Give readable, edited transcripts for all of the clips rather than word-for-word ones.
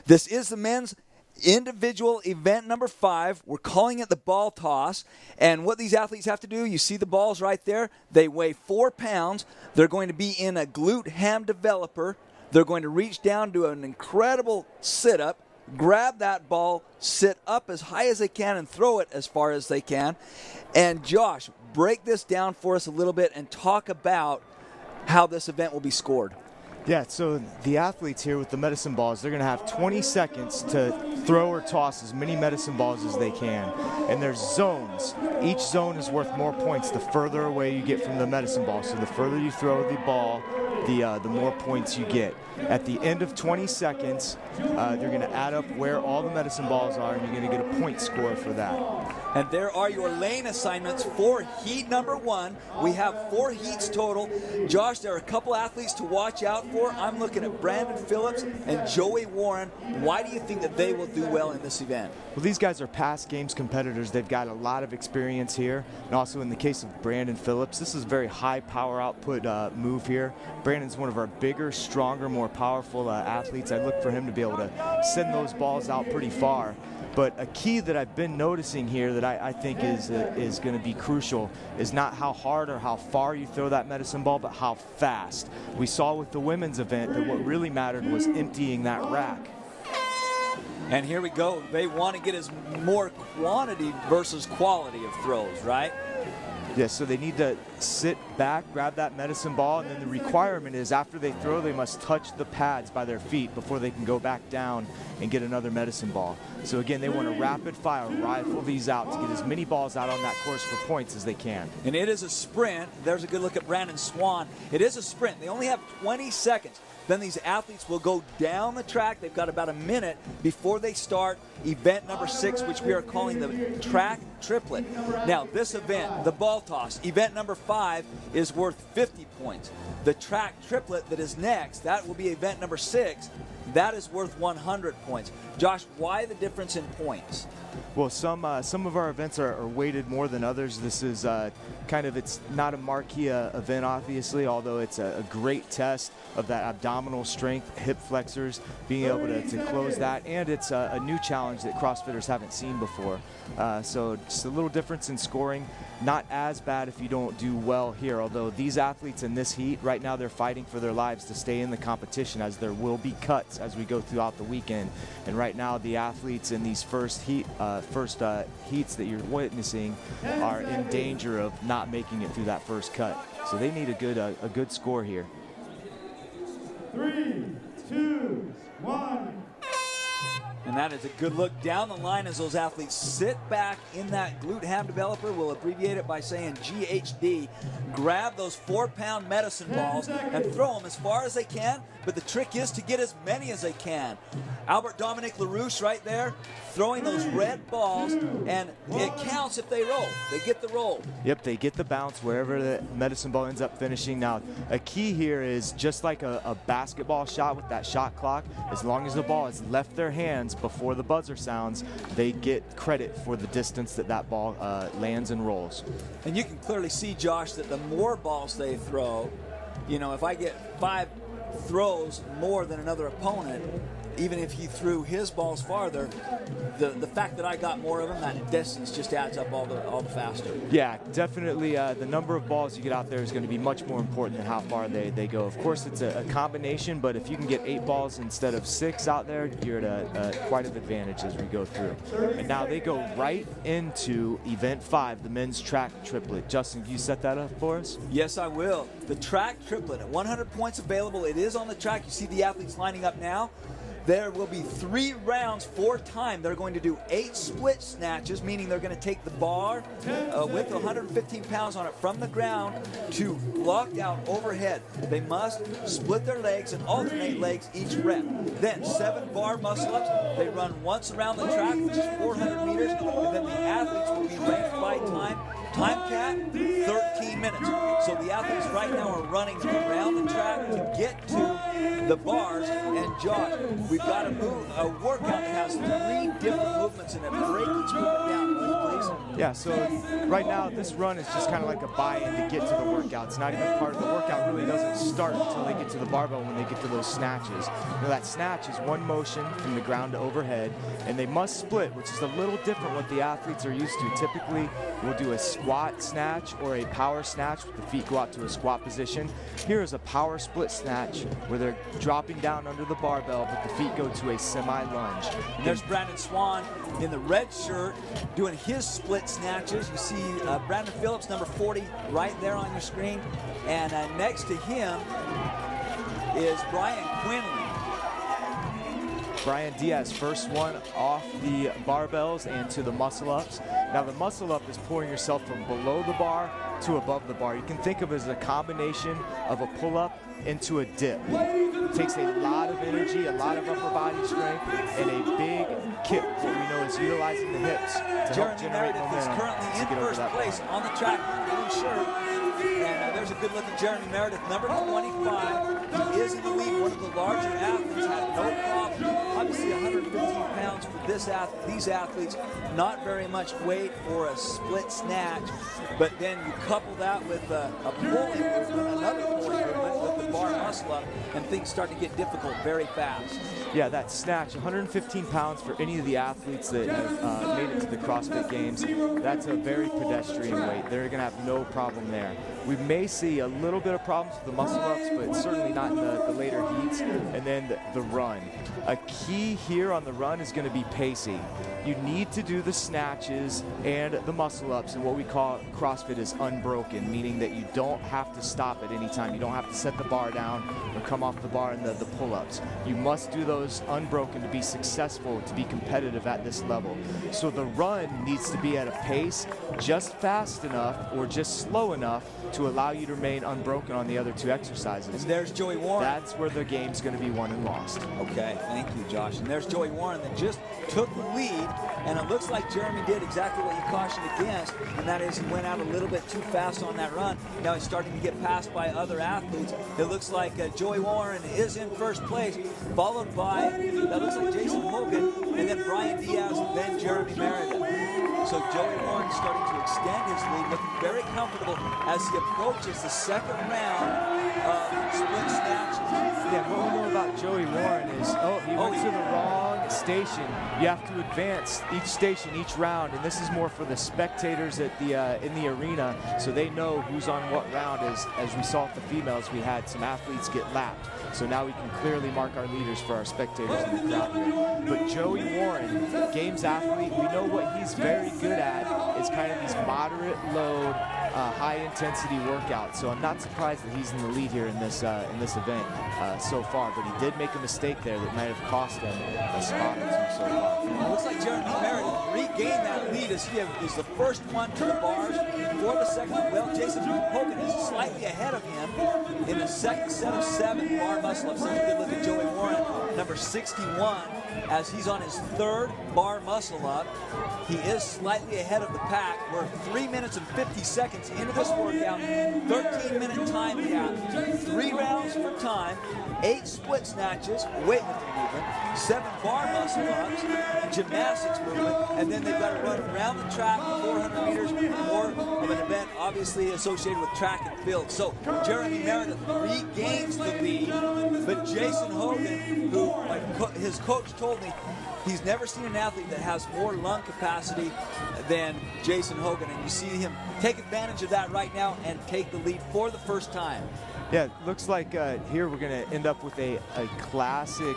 This is the men's individual event number 5. We're calling it the ball toss. And what these athletes have to do, you see the balls right there. They weigh 4 pounds. They're going to be in a glute ham developer. They're going to reach down to an incredible sit-up, grab that ball, sit up as high as they can, and throw it as far as they can. And Josh, break this down for us a little bit and talk about how this event will be scored. Yeah, so the athletes here with the medicine balls, they're going to have 20 seconds to throw or toss as many medicine balls as they can. And there's zones. Each zone is worth more points the further away you get from the medicine ball. So the further you throw the ball, the more points you get. At the end of 20 seconds, they're going to add up where all the medicine balls are, and you're going to get a point score for that. And there are your lane assignments for heat number 1. We have 4 heats total. Josh, there are a couple athletes to watch out for. I'm looking at Brandon Phillips and Joey Warren. Why do you think that they will do well in this event? Well, these guys are past games competitors. They've got a lot of experience here. And also in the case of Brandon Phillips, this is a very high power output move here. Brandon's one of our bigger, stronger, more powerful athletes. I look for him to be able to send those balls out pretty far. But a key that I've been noticing here that I think is going to be crucial is not how hard or how far you throw that medicine ball, but how fast. We saw with the women's event that what really mattered was emptying that rack. And here we go. They want to get as more quantity versus quality of throws, right? Yes, so they need to sit back, grab that medicine ball, and then the requirement is after they throw, they must touch the pads by their feet before they can go back down and get another medicine ball. So again, they want to rapid fire, rifle these out to get as many balls out on that course for points as they can. And it is a sprint. There's a good look at Brandon Swan. It is a sprint. They only have 20 seconds. Then these athletes will go down the track. They've got about a minute before they start event number 6, which we are calling the track triplet. Now, this event, the ball toss, event number 5, is worth 50 points. The track triplet that is next, that will be event number 6. That is worth 100 points. Josh, why the difference in points? Well, some of our events are weighted more than others. This is it's not a marquee event, obviously, although it's a great test of that abdominal strength, hip flexors, being able to close that, and it's a new challenge that CrossFitters haven't seen before. So just a little difference in scoring. Not as bad if you don't do well here, although these athletes in this heat, right now they're fighting for their lives to stay in the competition, as there will be cuts as we go throughout the weekend. And right now the athletes in these first heats that you're witnessing are in danger of not making it through that first cut. So they need a good score here. 3, 2, 1. And that is a good look down the line as those athletes sit back in that glute ham developer. We'll abbreviate it by saying GHD. Grab those 4-pound medicine balls and throw them as far as they can, but the trick is to get as many as they can. Albert Dominic LaRouche right there throwing those red balls, and it counts if they roll. They get the roll. Yep, they get the bounce wherever the medicine ball ends up finishing. Now, a key here is just like a basketball shot with that shot clock, as long as the ball has left their hands before the buzzer sounds, they get credit for the distance that ball lands and rolls. And you can clearly see, Josh, that the more balls they throw, if I get 5 throws more than another opponent, even if he threw his balls farther, the fact that I got more of them, that distance just adds up all the faster. Yeah, definitely the number of balls you get out there is going to be much more important than how far they go. Of course, it's a combination, but if you can get 8 balls instead of 6 out there, you're at quite an advantage as we go through. And now they go right into event 5, the men's track triplet. Justin, can you set that up for us? Yes, I will. The track triplet at 100 points available. It is on the track. You see the athletes lining up now. There will be 3 rounds, 4 time. They're going to do 8 split snatches, meaning they're going to take the bar with 115 pounds on it from the ground to locked out overhead. They must split their legs and alternate legs each rep. Then 7 bar muscle-ups. They run once around the track, which is 400 meters, and then the athletes will be ranked by time. Time cap, 13 minutes. So the athletes right now are running around the track to get to the bars. And Josh, we've got a workout that has 3 different movements in it. Break each movement down, will you please? Yeah, so right now this run is just kind of like a buy-in to get to the workout. It's not even part of the workout. Really doesn't start until they get to the barbell when they get to those snatches. Now that snatch is one motion from the ground to overhead, and they must split, which is a little different what the athletes are used to. Typically, we'll do a squat snatch or a power snatch with the feet go out to a squat position. Here is a power split snatch where they're dropping down under the barbell, but the feet go to a semi-lunge. And there's Brandon Swan in the red shirt doing his split snatches. You see Brandon Phillips, number 40, right there on your screen. And next to him is Brian Quinlan. Brian Diaz, first one off the barbells and to the muscle-ups. Now the muscle-up is pulling yourself from below the bar to above the bar. You can think of it as a combination of a pull-up into a dip. It takes a lot of energy, a lot of upper body strength, and a big kick. What we know is utilizing the hips to help generate momentum. Is currently in first place on the track in the blue shirt. And there's a good look at Jeremy Meredith, number 25. He is in the lead, one of the larger athletes, had no problem. Obviously 115 pounds for these athletes, not very much weight for a split snatch, but then you couple that with a pulling movement, another pulling movement with the bar muscle up, and things start to get difficult very fast. Yeah, that snatch, 115 pounds for any of the athletes that have made it to the CrossFit Games, that's a very pedestrian weight. They're going to have no problem there. We may see a little bit of problems with the muscle-ups, but certainly not in the later heats. And then the run. A key here on the run is going to be pacing. You need to do the snatches and the muscle-ups, and what we call CrossFit is unbroken, meaning that you don't have to stop at any time. You don't have to set the bar down or come off the bar in the pull-ups. You must do those unbroken to be successful, to be competitive at this level. So the run needs to be at a pace just fast enough or just slow enough to allow you to remain unbroken on the other 2 exercises. And there's Joey Warren. That's where the game's going to be won and lost. Okay, thank you, Josh. And there's Joey Warren that just took the lead, and it looks like Jeremy did exactly what you cautioned against, and that is he went out a little bit too fast on that run. Now he's starting to get passed by other athletes. It looks like Joey Warren is in first place, followed by, that looks like Jason Hogan, and then Brian Diaz, and then Jeremy Meredith. So Joey Warren starting to extend his lead, looking very comfortable as he approaches the second round of split snatches. Yeah, what we know about Joey Warren is, he went to the wrong station. You have to advance each station, each round, and this is more for the spectators at the in the arena, so they know who's on what round. As we saw with the females, we had some athletes get lapped. So now we can clearly mark our leaders for our spectators in the crowd here. But Joey Warren, Games athlete, we know what he's very good at is kind of these moderate load, high-intensity workouts. So I'm not surprised that he's in the lead here in this event so far. But he did make a mistake there that might have cost him a spot or 2 so far. It looks like Jeremy Meredith regained that lead as he is the first one to the bars for the second. Well, Jason Hogan is slightly ahead of him in the second set of 7 bar muscle-ups. Take a good look at Joey Warren, number 61, as he's on his 3rd bar muscle-up. He is slightly ahead of the pack. We're 3 minutes and 50 seconds into this workout, 13-minute time cap, 3 rounds for time, 8 split snatches, weightlifting movement, 7 bar muscle-ups, gymnastics movement, and then they've got to run around the track 400 meters, more of an event obviously associated with track and field. So Jeremy Meredith regains the lead, but Jason Hogan, who his coach told me he's never seen an athlete that has more lung capacity than Jason Hogan, and you see him take advantage of that right now and take the lead for the first time. Yeah, it looks like here we're going to end up with a classic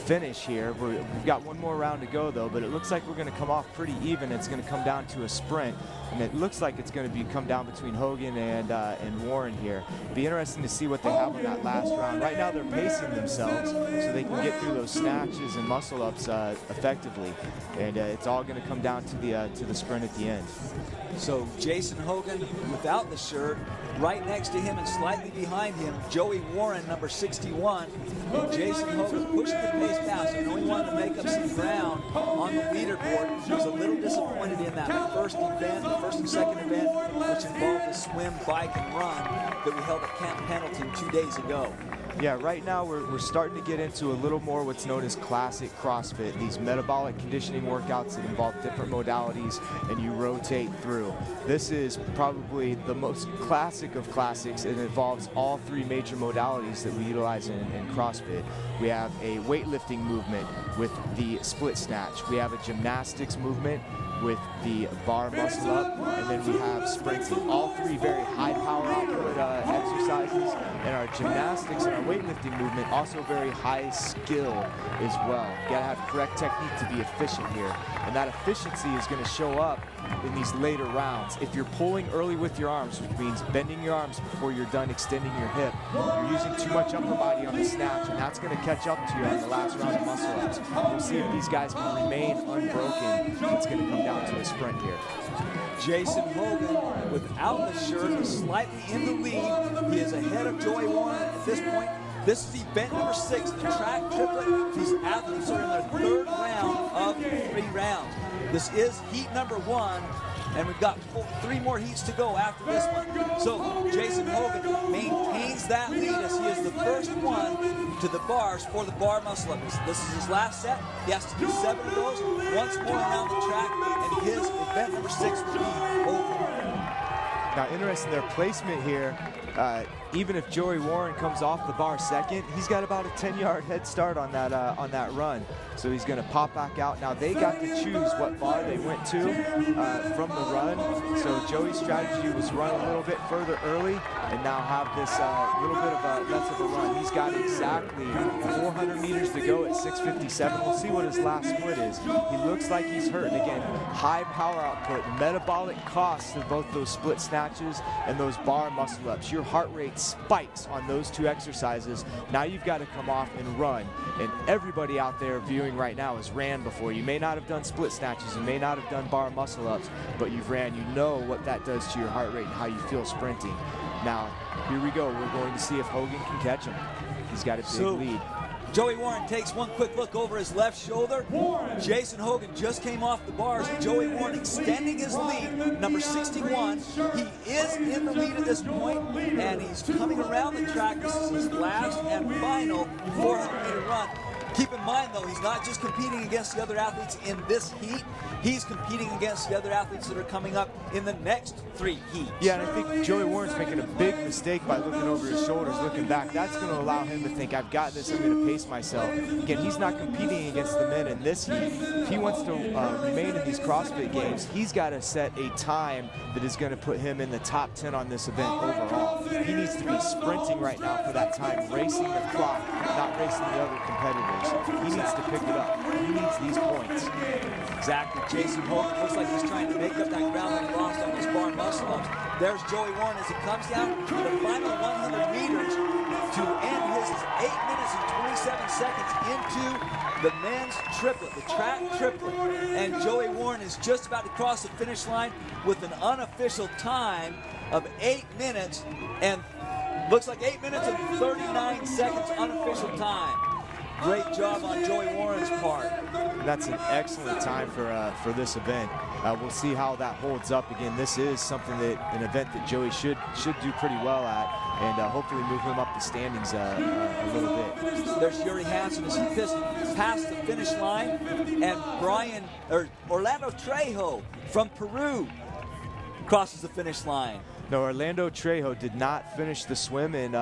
finish here. We've got one more round to go, though, but it looks like we're going to come off pretty even. It's going to come down to a sprint, and it looks like it's going to come down between Hogan and Warren here. It'll be interesting to see what they have on that last round. Right now they're pacing themselves so they can get through those snatches and muscle-ups effectively, and it's all going to come down to the sprint at the end. So Jason Hogan without the shirt, right next to him and slightly behind him, Joey Warren, number 61. And Jason Hogan pushing the pace past. I know he wants run to make up some ground on the leaderboard. He was a little disappointed in that first event, the first and second event, which involved the swim, bike, and run that we held at Camp Pendleton 2 days ago. Yeah, right now we're starting to get into a little more what's known as classic CrossFit, these metabolic conditioning workouts that involve different modalities and you rotate through. This is probably the most classic of classics. It involves all three major modalities that we utilize in CrossFit. We have a weightlifting movement with the split snatch. We have a gymnastics movement with the bar muscle up, and then we have sprinting. All three very high power output exercises, and our gymnastics and our weightlifting movement also very high skill as well. You gotta have correct technique to be efficient here, and that efficiency is gonna show up in these later rounds. If you're pulling early with your arms, which means bending your arms before you're done extending your hip, you're using too much upper body on the snatch, and that's gonna catch up to you on the last round of muscle ups. We'll see if these guys can remain unbroken. It's gonna come down to a sprint here. Jason Hogan, without the shirt, is slightly in the lead. He is ahead of Joey Warren at this point. This is event number 6, the track triplet. These athletes are in their third round of 3 rounds. This is heat number 1, and we've got 3 more heats to go after this one. So Jason Hogan maintains that lead as he is the first one to the bars for the bar muscle up. This is his last set. He has to do 7 of those, once more around the track, and his event number 6 will be over. Now, interesting, their placement here, even if Joey Warren comes off the bar second, he's got about a 10-yard head start on that run. So he's going to pop back out. Now, they got to choose what bar they went to from the run. So Joey's strategy was run a little bit further early and now have this little bit of less of a run. He's got exactly 400 meters to go at 6:57. We'll see what his last split is. He looks like he's hurt. And again, high power output, metabolic costs of both those split snatches and those bar muscle ups. Your heart rate spikes on those 2 exercises. Now you've got to come off and run. And everybody out there viewing right now has ran before. You may not have done split snatches, you may not have done bar muscle ups, but you've ran. You know what that does to your heart rate and how you feel sprinting. Now, here we go. We're going to see if Hogan can catch him. He's got a big lead. Joey Warren takes one quick look over his left shoulder. Jason Hogan just came off the bars. Joey Warren extending his lead, number 61. He is in the lead at this point, and he's coming around the track. This is his last and final 400-meter run. Keep in mind, though, he's not just competing against the other athletes in this heat. He's competing against the other athletes that are coming up in the next 3 heats. Yeah, and I think Joey Warren's making a big mistake by looking over his shoulders, looking back. That's going to allow him to think, I've got this, I'm going to pace myself. Again, he's not competing against the men in this heat. If he wants to remain in these CrossFit games, he's got to set a time that is going to put him in the top 10 on this event overall. He needs to be sprinting right now for that time, racing the clock, not racing the other competitors. He needs to pick it up. He needs these points. Exactly. Jason Hogan looks like he's trying to make up that ground that he lost on his bar muscle ups. There's Joey Warren as he comes down to the final 100 meters to end his 8 minutes and 27 seconds into the men's triplet, the track triplet. And Joey Warren is just about to cross the finish line with an unofficial time of 8 minutes and looks like 8 minutes and 39 seconds unofficial time. Great job on Joey Warren's part. And that's an excellent time for this event. We'll see how that holds up. Again, this is something an event that Joey should do pretty well at, and hopefully move him up the standings a little bit. There's Yuri Hansen as he passed the finish line, and Orlando Trejo from Peru crosses the finish line. No, Orlando Trejo did not finish the swim in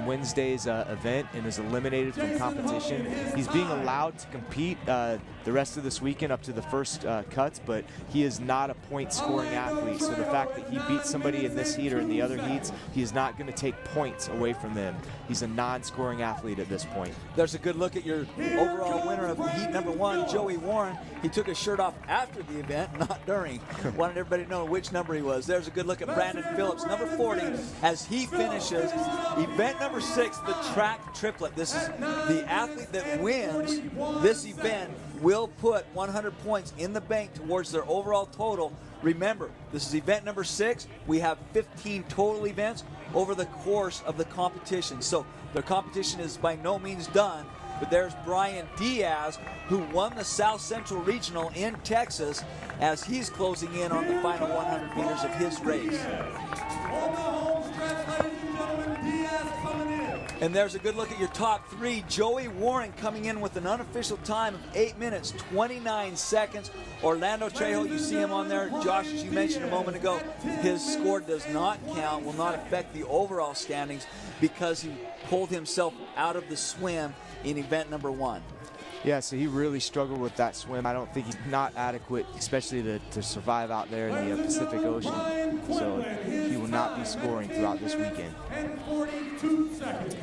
Wednesday's event and is eliminated from competition. He's being allowed to compete the rest of this weekend up to the first cuts, but he is not a point-scoring athlete. So the fact that he beat somebody in this heat or in the other heats, he is not going to take points away from them. He's a non-scoring athlete at this point. There's a good look at your overall winner of heat number 1, Joey Warren. He took his shirt off after the event, not during. Wanted everybody to know which number he was. There's a good look at Brandon Phillips, number 40, as he finishes event number 6, the track triplet. This is the athlete that wins this event will put 100 points in the bank towards their overall total. Remember, this is event number 6. We have 15 total events over the course of the competition. So their competition is by no means done. But there's Brian Diaz, who won the South Central Regional in Texas, as he's closing in on the final 100 meters of his race. On the home stretch, ladies and gentlemen, Diaz coming in. And there's a good look at your top three. Joey Warren coming in with an unofficial time of 8 minutes, 29 seconds. Orlando Trejo, you see him on there. Josh, as you mentioned a moment ago, his score does not count, will not affect the overall standings because he pulled himself out of the swim in event number 1. Yeah, so he really struggled with that swim. I don't think he's not adequate, especially to survive out there in the Pacific Ocean. So he will not be scoring throughout this weekend. 10:42 seconds.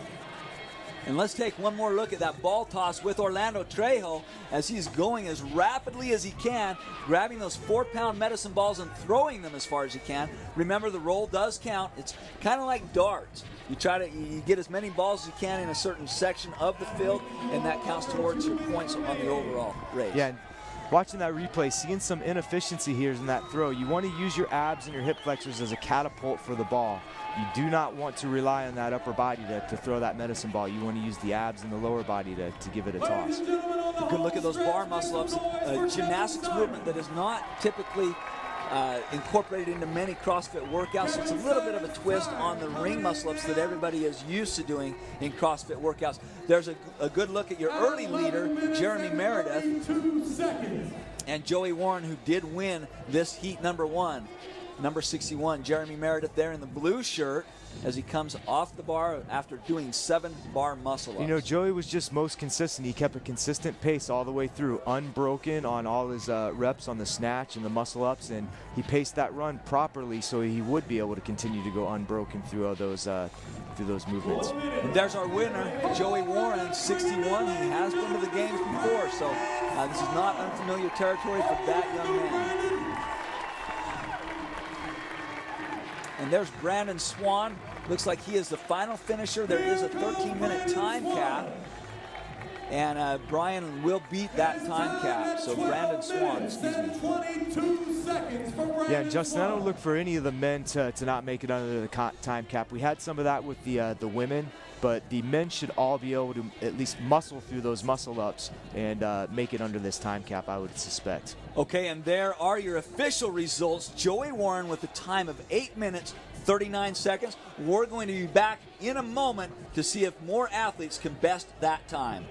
And let's take one more look at that ball toss with Orlando Trejo as he's going as rapidly as he can, grabbing those 4-pound medicine balls and throwing them as far as he can. Remember, the roll does count. It's kind of like darts. You get as many balls as you can in a certain section of the field, and that counts towards your points on the overall race. Yeah, and watching that replay, seeing some inefficiency here in that throw. You want to use your abs and your hip flexors as a catapult for the ball. You do not want to rely on that upper body to throw that medicine ball. You want to use the abs and the lower body to give it a toss. Good look at those bar muscle-ups. A gymnastics movement that is not typically incorporated into many CrossFit workouts. So it's a little bit of a twist on the ring muscle-ups that everybody is used to doing in CrossFit workouts. There's a good look at your early leader, Jeremy Meredith, 2 seconds. and Joey Warren, who did win this heat number 1. Number 61, Jeremy Meredith there in the blue shirt as he comes off the bar after doing 7 bar muscle-ups. You know, Joey was just most consistent. He kept a consistent pace all the way through, unbroken on all his reps on the snatch and the muscle-ups, and he paced that run properly so he would be able to continue to go unbroken through those movements. And there's our winner, Joey Warren, 61. He has been to the games before, so this is not unfamiliar territory for that young man. And there's Brandon Swan. Looks like he is the final finisher. There is a 13-minute time cap. And Brian will beat that time cap. So Brandon Swan, excuse me. 22 seconds for Brandon. Yeah, Justin, I don't look for any of the men to not make it under the time cap. We had some of that with the women, but the men should all be able to at least muscle through those muscle-ups and make it under this time cap, I would suspect. Okay, and there are your official results. Joey Warren with a time of 8 minutes, 39 seconds. We're going to be back in a moment to see if more athletes can best that time.